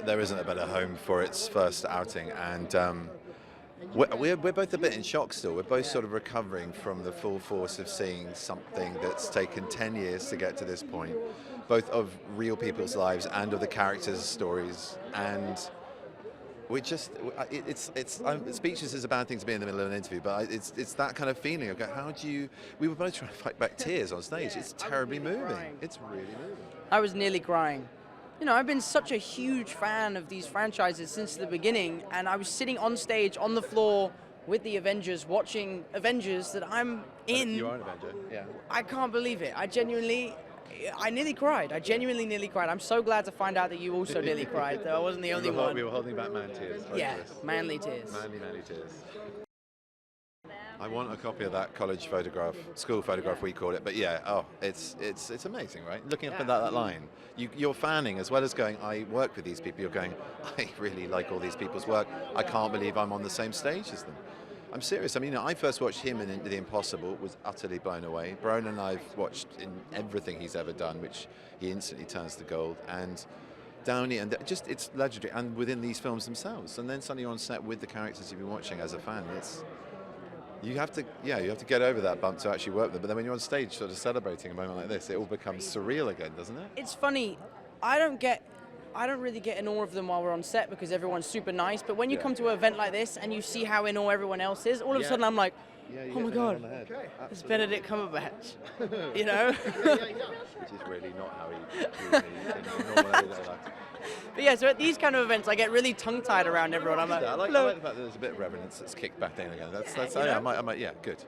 there isn't a better home for its first outing, and we're both a bit in shock still. We're both sort of recovering from the full force of seeing something that's taken 10 years to get to this point, both of real people's lives and of the characters' stories, and we just, speechless is a bad thing to be in the middle of an interview, but it's that kind of feeling of, how do you, we were both trying to fight back tears on stage. It's terribly moving. It's really moving. I was nearly crying. You know, I've been such a huge fan of these franchises since the beginning, and I was sitting on stage, on the floor, with the Avengers, watching Avengers that I'm in. You are an Avenger, yeah. I can't believe it. I nearly cried. I genuinely nearly cried. I'm so glad to find out that you also nearly cried, though I wasn't the only one. We were holding back man tears. Yeah, manly tears. Manly tears. I want a copy of that college photograph, school photograph we call it, but yeah, it's amazing, right? Looking up at that line, you're fanning as well as going, I work with these people, you're going, I really like all these people's work, I can't believe I'm on the same stage as them. I'm serious. I mean, I first watched him in The Impossible, was utterly blown away. Brolin I've watched in everything he's ever done, which he instantly turns to gold. And Downey, and just, it's legendary. And within these films themselves. And then suddenly you're on set with the characters you've been watching as a fan. You have to get over that bump to actually work with them. But then when you're on stage sort of celebrating a moment like this, it all becomes surreal again, doesn't it? It's funny. I don't really get in awe of them while we're on set because everyone's super nice, but when you come to an event like this and you see how in awe everyone else is, all of a sudden I'm like, oh my God, it's Benedict Cumberbatch, you know? Which is really not how he normally does. But yeah, so at these kind of events I get really tongue-tied around everyone. I'm like, I like the fact that there's a bit of reverence that's kicked back in again. I might, yeah, good.